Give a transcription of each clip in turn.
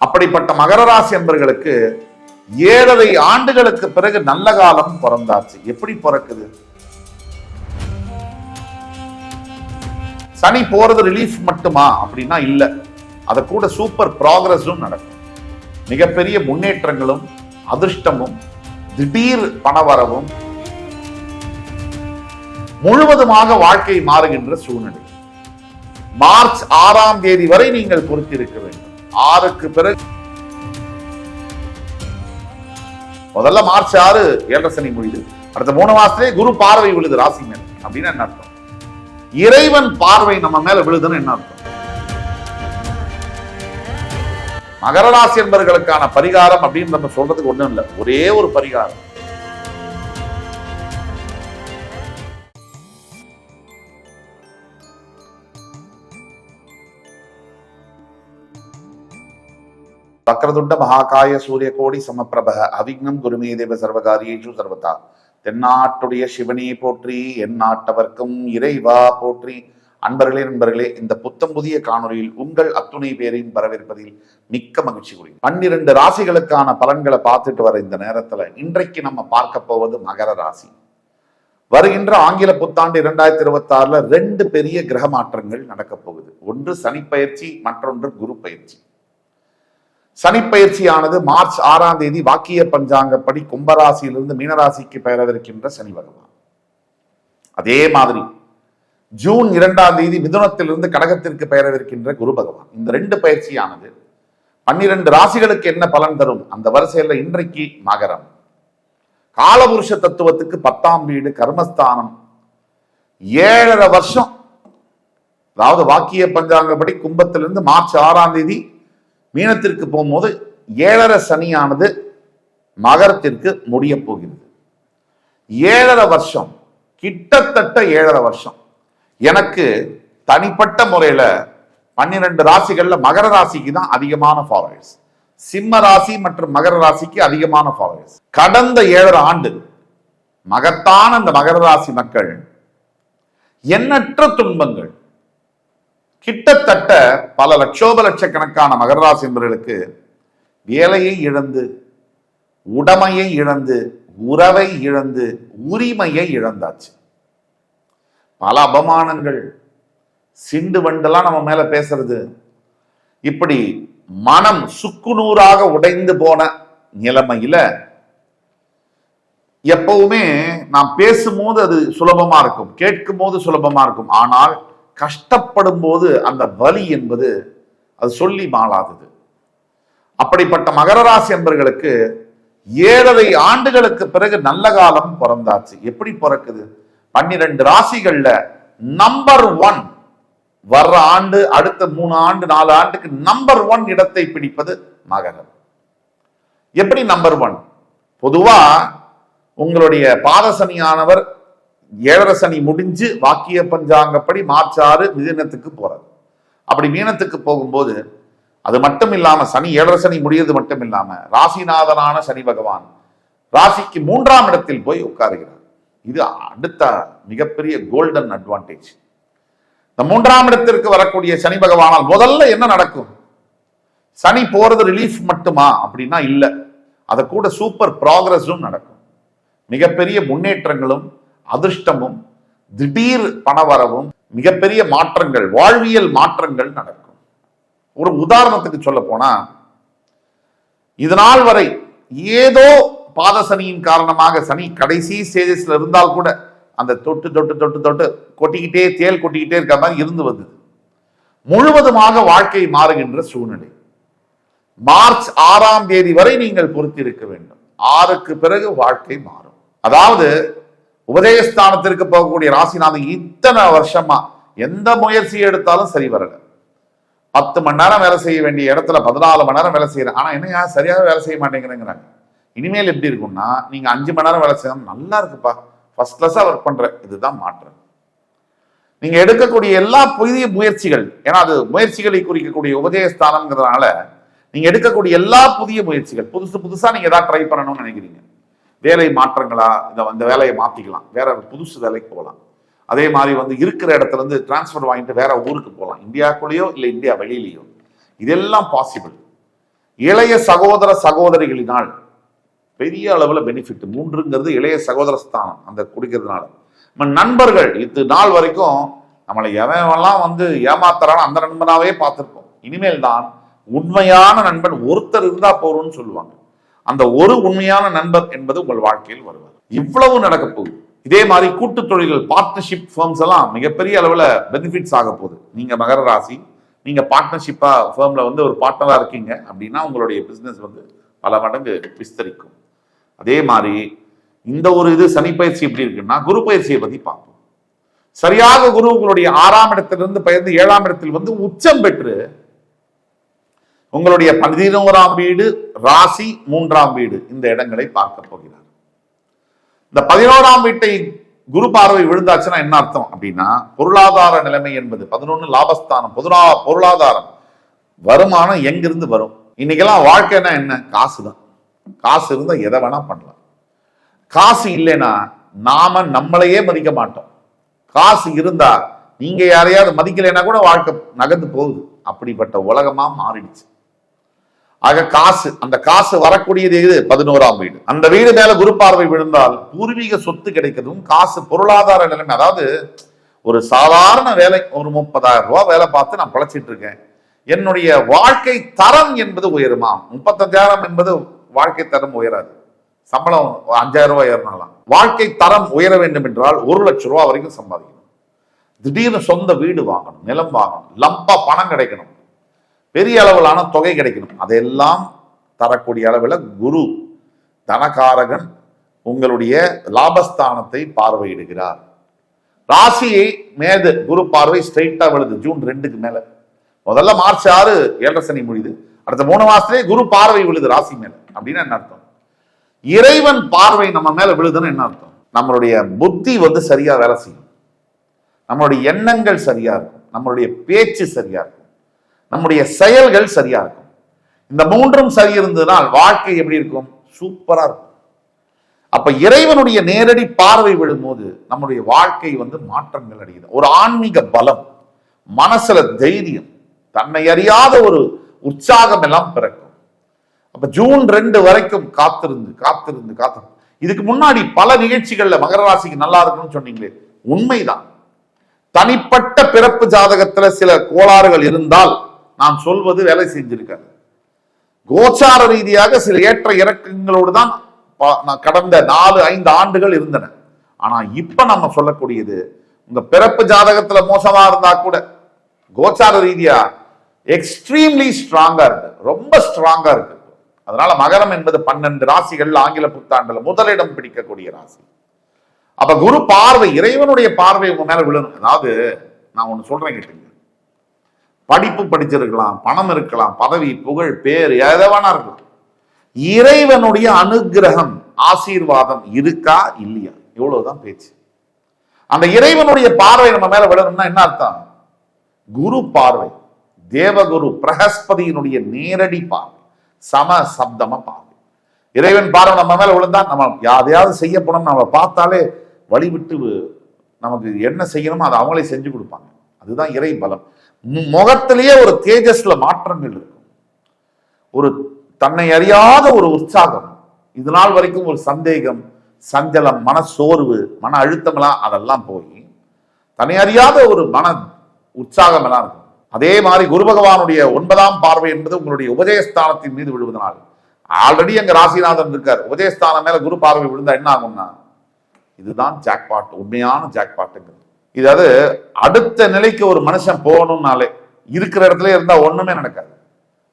அப்படிப்பட்ட மகர ராசி என்பர்களுக்கு 7.5 ஆண்டுகளுக்கு பிறகு நல்ல காலம் பிறந்தாச்சு. எப்படி பிறக்குது? சனி போறது ரிலீஃப் மட்டுமா அப்படின்னா இல்ல, அத கூட சூப்பர் ப்ராக்ரஸும் நடக்கும். மிகப்பெரிய முன்னேற்றங்களும் அதிர்ஷ்டமும் திடீர் பணவரவும் முழுவதுமாக வாழ்க்கை மாறுகின்ற சூழ்நிலை. மார்ச் 6ஆம் தேதி வரை நீங்கள் பொறுத்திருக்க வேண்டும். 6க்கு பிறகு முதல்ல மார்ச் 6 7 சனி முடியுது. அடுத்த 3 மாசத்திலே குரு பார்வை விழுது ராசி மேல. அப்படின்னு என்ன அர்த்தம்? இறைவன் பார்வை நம்ம மேல விழுதுன்னு என்ன அர்த்தம்? மகர ராசி என்பவர்களுக்கான பரிகாரம் அப்படின்னு நம்ம சொல்றதுக்கு ஒண்ணும் இல்லை. ஒரே ஒரு பரிகாரம். வக்ரதுண்ட மகாகாய சூரிய கோடி சமப்பிரப அவிக்னம் குருமே தேவ சர்வகாரியேஷு சர்வதா. தென்னாட்டுடைய சிவனே போற்றி, என் நாட்டவர்க்கும் இறைவா போற்றி. அன்பர்களே நண்பர்களே, இந்த புத்தம் புதிய காணொலியில் உங்கள் அத்துணை பேரையும் வரவேற்பதில் மிக்க மகிழ்ச்சி கூறி 12 ராசிகளுக்கான பலன்களை பார்த்துட்டு வர இந்த நேரத்துல இன்றைக்கு நம்ம பார்க்க போவது மகர ராசி. வருகின்ற ஆங்கில புத்தாண்டு 2026 2 பெரிய கிரக மாற்றங்கள் நடக்க போகுது. ஒன்று சனி பயிற்சி, மற்றொன்று குரு பயிற்சி. சனி பயிற்சியானது மார்ச் 6ஆம் தேதி வாக்கிய பஞ்சாங்கப்படி கும்பராசியிலிருந்து மீனராசிக்கு பெயரவிருக்கின்ற சனி பகவான். அதே மாதிரி ஜூன் 2ஆம் தேதி மிதுனத்திலிருந்து கடகத்திற்கு பெயரவிருக்கின்ற குரு பகவான். இந்த 2 பயிற்சியானது 12 ராசிகளுக்கு என்ன பலன் தரும்? அந்த வரிசையில் இன்றைக்கு மகரம். காலபுருஷ தத்துவத்துக்கு 10ஆம் வீடு கர்மஸ்தானம். 7.5 வருஷம், அதாவது வாக்கிய பஞ்சாங்கப்படி கும்பத்திலிருந்து மார்ச் 6ஆம் தேதி மீனத்திற்கு போகும்போது 7.5 சனியானது மகரத்திற்கு முடிய போகிறது. 7.5 வருஷம், கிட்டத்தட்ட 7.5 வருஷம். எனக்கு தனிப்பட்ட முறையில 12 ராசிகள்ல மகர ராசிக்கு தான் அதிகமான ஃபாலோவர்ஸ். சிம்ம ராசி மற்றும் மகர ராசிக்கு அதிகமான ஃபாலோவர்ஸ். கடந்த 7.5 ஆண்டு மகத்தான இந்த மகர ராசி மக்கள் எண்ணற்ற துன்பங்கள், கிட்டத்தட்ட பல லட்சக்கணக்கான மகர ராசி என்பவர்களுக்கு வேலையை இழந்து, உடைமையை இழந்து, உறவை இழந்து, உரிமையை இழந்தாச்சு. பல அவமானங்கள், சிண்டு வண்டெல்லாம் நம்ம மேல பேசுறது, இப்படி மனம் சுக்குநூறாக உடைந்து போன நிலைமையில எப்பவுமே நாம் பேசும்போது அது சுலபமா இருக்கும், கேட்கும் போது சுலபமா இருக்கும். ஆனால் கஷ்டப்படும் போது அந்த வலி என்பது அது சொல்லி மாளாதது. அப்படிப்பட்ட மகர ராசி என்பவர்களுக்கு 7.5 ஆண்டுகளுக்கு பிறகு நல்ல காலம் பிறந்தாச்சு. எப்படி பிறக்குது? 12 ராசிகள்ல நம்பர் 1 வர்ற ஆண்டு, அடுத்த 3 ஆண்டு 4 ஆண்டுக்கு நம்பர் 1 இடத்தை பிடிப்பது மகரம். எப்படி நம்பர் 1? பொதுவா உங்களுடைய பாதசனியானவர் 7.5 சனி முடிஞ்சு வாக்கிய பஞ்சாங்கப்படி மார்ச் 6 மிதுனத்துக்கு போறாரு. அப்படி மீனத்துக்கு போகும்போது அது மட்டும் இல்லாம சனி 7.5 சனி முடியறது மட்டும் இல்லாம ராசிநாதனான சனி பகவான் ராசிக்கு 3ஆம் இடத்தில் போய் உட்காருகிறார். இது அடுத்த மிகப்பெரிய கோல்டன் அட்வான்டேஜ். இந்த 3ஆம் இடத்திற்கு வரக்கூடிய சனி பகவானால் முதல்ல என்ன நடக்கும்? சனி போறது ரிலீஃப் மட்டுமா அப்படின்னா இல்ல, அத கூட சூப்பர் ப்ராக்ரஸும் நடக்கும். மிகப்பெரிய முன்னேற்றங்களும் அதிர்ஷ்டமும் திடீர் பணவரவும் மிகப்பெரிய மாற்றங்கள், வாழ்வியல் மாற்றங்கள் நடக்கும். ஒரு உதாரணத்துக்கு சொல்ல போனா, இது நாள் வரை ஏதோ பாதசனியின் காரணமாக சனி கடைசி ஸ்டேஜஸ்ல இருந்தால் கூட அந்த தொட்டு தொட்டு தொட்டு தொட்டு கொட்டிக்கிட்டே தேல் கொட்டிக்கிட்டே இருக்க மாதிரி இருந்து வந்தது. முழுவதுமாக வாழ்க்கை மாறுகின்ற சூழ்நிலை. மார்ச் 6ஆம் தேதி வரை நீங்கள் பொறுத்திருக்க வேண்டும். 6க்கு பிறகு வாழ்க்கை மாறும். அதாவது உபதேசஸ்தானத்திற்கு போகக்கூடிய ராசிநாதன் இத்தனை வருஷமா எந்த முயற்சி எடுத்தாலும் சரி வரல. 10 மணி நேரம் வேலை செய்ய வேண்டிய இடத்துல 14 மணி நேரம் வேலை செய்யறேன். ஆனா என்ன சரியாக வேலை செய்ய மாட்டேங்கிறாங்க. இனிமேல் எப்படி இருக்கும்னா, நீங்க 5 மணி நேரம் வேலை செய்யணும், நல்லா இருக்குப்பா, ஃபர்ஸ்ட் கிளாஸா ஒர்க் பண்ற, இதுதான் மாற்றம். நீங்க எடுக்கக்கூடிய எல்லா புதிய முயற்சிகள், ஏன்னா அது முயற்சிகளை குறிக்கக்கூடிய உபதேசஸ்தானம்ங்கிறதுனால நீங்க எடுக்கக்கூடிய எல்லா புதிய முயற்சிகள், புதுசா நீங்க ஏதாவது ட்ரை பண்ணணும்னு நினைக்கிறீங்க, வேலை மாற்றங்களா, இந்த வேலையை மாத்திக்கலாம், வேற புதுசு வேலைக்கு போகலாம். அதே மாதிரி இருக்கிற இடத்துல இருந்து டிரான்ஸ்பர் வாங்கிட்டு வேற ஊருக்கு போகலாம், இந்தியாக்குள்ளேயோ இல்லை இந்தியா வெளியிலேயோ. இதெல்லாம் பாசிபிள். இளைய சகோதர சகோதரிகளினால் பெரிய அளவுல பெனிஃபிட். 3ங்கிறது இளைய சகோதர ஸ்தானம் அந்த குடிக்கிறதுனால. நம்ம நண்பர்கள் இது நாள் வரைக்கும் நம்மளை எவெல்லாம் ஏமாத்துறான்னு அந்த நண்பனாவே பார்த்திருப்போம். இனிமேல் தான் உண்மையான நண்பன் ஒருத்தர் இருந்தா போறோம்னு சொல்லுவாங்க. அந்த ஒரு உண்மையான நண்பர் என்பது உங்கள் வாழ்க்கையில் வருவார். இவ்வளவு நடக்க போகுது. இதே மாதிரி கூட்டு தொழில்கள் பார்ட்னர்ஷிப் ஃபர்ம்ஸ் எல்லாம் மிகப்பெரிய அளவுல பெனிஃபிட்ஸ் ஆக போகுது. நீங்க மகர ராசி, நீங்க பார்ட்னர்ஷிப்பா ஃபர்ம்ல ஒரு பார்ட்னரா இருக்கீங்க அப்படின்னா உங்களுடைய பிசினஸ் பல மடங்கு விஸ்தரிக்கும். அதே மாதிரி இந்த இது சனி பயிற்சி எப்படி இருக்குன்னா குரு பயிற்சியை பத்தி பார்ப்போம். சரியாக குரு உங்களுடைய 6ஆம் இடத்திலிருந்து பெயர்ந்து 7ஆம் இடத்தில் உச்சம் பெற்று உங்களுடைய 11ஆம் வீடு ராசி 3ஆம் வீடு இந்த இடங்களை பார்க்க போகிறார். இந்த 11ஆம் வீட்டை குரு பார்வை விழுந்தாச்சுன்னா என்ன அர்த்தம் அப்படின்னா பொருளாதார நிலைமை என்பது 11 லாபஸ்தானம், பொருளாதாரம் வருமானம் எங்கிருந்து வரும். இன்னைக்கெல்லாம் வாழ்க்கைன்னா என்ன? காசு தான். காசு இருந்தா எதை வேணா பண்ணலாம். காசு இல்லைன்னா நாம நம்மளையே மதிக்க மாட்டோம். காசு இருந்தா நீங்க யாரையாவது மதிக்கலைன்னா கூட வாழ்க்கை நகர்ந்து போகுது. அப்படிப்பட்ட உலகமா மாறிடுச்சு. ஆக காசு, அந்த காசு வரக்கூடியது 11ஆம் வீடு. அந்த வீடு மேல குரு பார்வை விழுந்தால் பூர்வீக சொத்து கிடைக்கிறதும் காசு பொருளாதார நிலைமை. அதாவது ஒரு சாதாரண வேலை, ஒரு 30,000 ரூபாய் வேலை பார்த்து நான் பழச்சிட்டு இருக்கேன். என்னுடைய வாழ்க்கை தரம் என்பது உயருமா? 35,000 என்பது வாழ்க்கை தரம் உயராது. சம்பளம் 5,000 ரூபாய் ஏறினாலாம். வாழ்க்கை தரம் உயர வேண்டும் என்றால் 1 லட்சம் ரூபாய் வரைக்கும் சம்பாதிக்கணும். திடீர்னு சொந்த வீடு வாங்கணும், நிலம் வாங்கணும், லம்பா பணம் கிடைக்கணும், பெரிய அளவிலான தொகை கிடைக்கணும். அதெல்லாம் தரக்கூடிய அளவில் குரு தனகாரகன் உங்களுடைய லாபஸ்தானத்தை பார்வையிடுகிறார். ராசியை மேது குரு பார்வை ஸ்ட்ரெயிட்டா விழுது ஜூன் 2க்கு மேல. முதல்ல மார்ச் 6 ஏழரை சனி முடியுது. அடுத்த 3 மாசத்திலே குரு பார்வை விழுது ராசி மேல. அப்படின்னு என்ன அர்த்தம்? இறைவன் பார்வை நம்ம மேல விழுதுன்னு என்ன அர்த்தம்? நம்மளுடைய புத்தி சரியா வேலை செய்யும், நம்மளுடைய எண்ணங்கள் சரியா இருக்கும், நம்மளுடைய பேச்சு சரியா இருக்கும், நம்முடைய செயல்கள் சரியா இருக்கும். இந்த 3ம் சரி இருந்ததுனால் வாழ்க்கை எப்படி இருக்கும்? சூப்பரா இருக்கும். அப்ப இறைவனுடைய நேரடி பார்வை விழும்போது நம்முடைய வாழ்க்கை மாற்றங்கள் அடையுது. ஒரு ஆன்மீக பலம், மனசுல தைரியம், தன்னை அறியாத ஒரு உற்சாகம் எல்லாம் பிறக்கும். அப்ப ஜூன் 2 வரைக்கும் காத்திருந்து காத்திருந்து காத்திருந்து. இதுக்கு முன்னாடி பல நிகழ்ச்சிகள்ல மகர ராசிக்கு நல்லா இருக்குன்னு சொன்னீங்களே, உண்மைதான். தனிப்பட்ட பிறப்பு ஜாதகத்துல சில கோளாறுகள் இருந்தால் நான் சொல்வது வேலை செஞ்சிருக்காரு. கோச்சார ரீதியாக சில ஏற்ற இறக்கங்களோடு தான் கடந்த 4-5 ஆண்டுகள் இருந்தன. ஆனா இப்ப நம்ம சொல்லக்கூடியது உங்க பிறப்பு ஜாதகத்துல மோசமா இருந்தா கூட கோச்சார ரீதியா எக்ஸ்ட்ரீம்லி ஸ்ட்ராங்கா இருக்கு, ரொம்ப ஸ்ட்ராங்கா இருக்கு. அதனால மகரம் என்பது 12 ராசிகள் ஆங்கில புத்தாண்டுல முதலிடம் பிடிக்கக்கூடிய ராசி. அப்ப குரு பார்வை, இறைவனுடைய பார்வை உங்க மேல விழணும். அதாவது நான் ஒண்ணு சொல்றேன் கேட்டுங்க. படிப்பு படிச்சிருக்கலாம், பணம் இருக்கலாம், பதவி புகழ் பேர் எதவானா இருக்கலாம், இறைவனுடைய அனுகிரகம் ஆசீர்வாதம் இருக்கா இல்லையா, இவ்வளவுதான் பேச்சு. அந்த இறைவனுடைய பார்வை நம்ம மேல விழணும்னா என்ன அர்த்தம்? குரு பார்வை, தேவகுரு பிரகஸ்பதியினுடைய நேரடி பார்வை, சம சப்தம பார்வை. இறைவன் பார்வை நம்ம மேல விழுந்தா நம்ம யாரையாவது செய்ய போனோம், நம்ம பார்த்தாலே வழிவிட்டு நமக்கு என்ன செய்யணுமோ அதை அவங்களே செஞ்சு கொடுப்பாங்க. அதுதான் இறை பலம். முகத்திலேயே ஒரு தேஜஸ்ல மாற்றங்கள் இருக்கும், ஒரு தன்னை அறியாத ஒரு உற்சாகம். இது நாள் வரைக்கும் ஒரு சந்தேகம், சஞ்சலம், மன சோர்வு, மன அழுத்தம் எல்லாம் அதெல்லாம் போய் தன்னை அறியாத ஒரு மன உற்சாகம் எல்லாம் இருக்கும். அதே மாதிரி குரு பகவானுடைய 9ஆம் பார்வை என்பது உங்களுடைய உபஜயஸ்தானத்தின் மீது விழுவதனால், ஆல்ரெடி எங்க ராசிநாதன் இருக்கார், உபஜயஸ்தானம் மேல குரு பார்வை விழுந்தா என்ன ஆகும்னா இதுதான் ஜாக்பாட், உண்மையான ஜாக்பாட்டுங்கிறது. இது அடுத்த நிலைக்கு ஒரு மனுஷன் போகணும்னாலே இருக்கிற இடத்துல இருந்தா ஒண்ணுமே நடக்காது.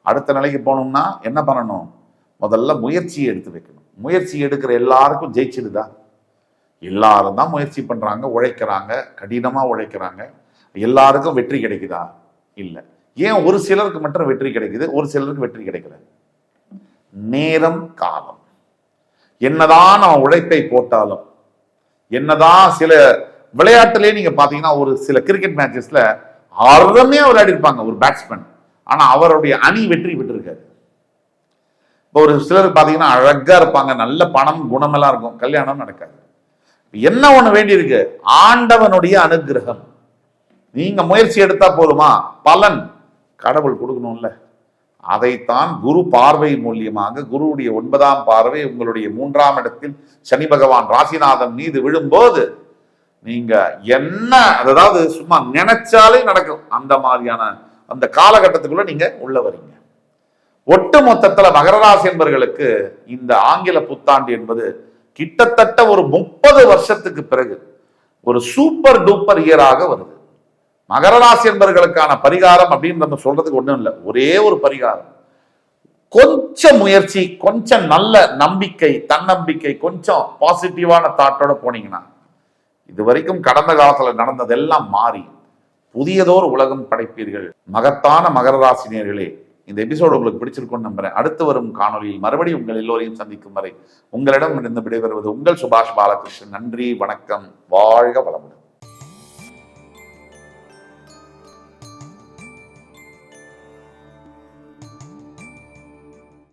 அடுத்த நிலைக்கு போகணும்னா என்ன பண்ணணும்? முதல்ல முயற்சியை எடுத்து வைக்கணும். முயற்சி எடுக்கிற எல்லாருக்கும் ஜெயிச்சிடுதா? எல்லாரும் தான் முயற்சி பண்றாங்க, உழைக்கிறாங்க, கடினமா உழைக்கிறாங்க. எல்லாருக்கும் வெற்றி கிடைக்குதா? இல்லை. ஏன் ஒரு சிலருக்கு மட்டும் வெற்றி கிடைக்குது, ஒரு சிலருக்கு வெற்றி கிடைக்கல? நேரம், காலம். என்னதான் நம்ம உழைப்பை போட்டாலும், என்னதான் சில விளையாட்டுலயே நீங்க பாத்தீங்கன்னா ஒரு சில கிரிக்கெட் மேட்சஸ்ல அருமையா விளையாடி இருப்பாங்க ஒரு பேட்ஸ்மேன், ஆனா அவருடைய அணி வெற்றி பெற்றிருக்காரு. இப்போ ஒரு சிலர் பாத்தீங்கன்னா அழகா இருப்பாங்க, நல்ல பணம் குணமெல்லாம் இருக்கும், கல்யாணம் நடக்காது. என்ன ஒண்ணு வேண்டி இருக்கு? ஆண்டவனுடைய அனுகிரகம். நீங்க முயற்சி எடுத்தா போதுமா? பலன் கடவுள் கொடுக்கணும்ல. அதைத்தான் குரு பார்வை மூலியமாக, குருவுடைய 9ஆம் பார்வை உங்களுடைய 3ஆம் இடத்தில் சனி பகவான் ராசிநாதன் மீது விழும்போது நீங்க என்ன, அதாவது சும்மா நினைச்சாலே நடக்கும், அந்த மாதிரியான அந்த காலகட்டத்துக்குள்ள நீங்க உள்ள வரீங்க. ஒட்டு மொத்தத்துல மகர ராசி என்பவர்களுக்கு இந்த ஆங்கில புத்தாண்டு என்பது கிட்டத்தட்ட ஒரு 30 வருஷத்துக்கு பிறகு ஒரு சூப்பர் டூப்பர் இயராக வருது. மகர ராசி என்பவர்களுக்கான பரிகாரம் அப்படின்னு நம்ம சொல்றதுக்கு ஒண்ணும் இல்லை, ஒரே ஒரு பரிகாரம். கொஞ்சம் முயற்சி, கொஞ்சம் நல்ல நம்பிக்கை, தன்னம்பிக்கை, கொஞ்சம் பாசிட்டிவான தாட்டோட போனீங்கன்னா இது வரைக்கும் கடந்த காலத்துல நடந்ததெல்லாம் மாறி புதியதோர் உலகம் படைப்பீர்கள். மகத்தான மகர ராசினியர்களே, இந்த எபிசோடு உங்களுக்கு பிடிச்சிருக்கும்னு நம்புறேன். அடுத்து வரும் காணொலியில் மறுபடியும் உங்கள் எல்லோரையும் சந்திக்கும் வரை உங்களிடம் இருந்து விடைபெறுவது உங்கள் சுபாஷ் பாலகிருஷ்ணன். நன்றி, வணக்கம், வாழ்க வளமுடன்.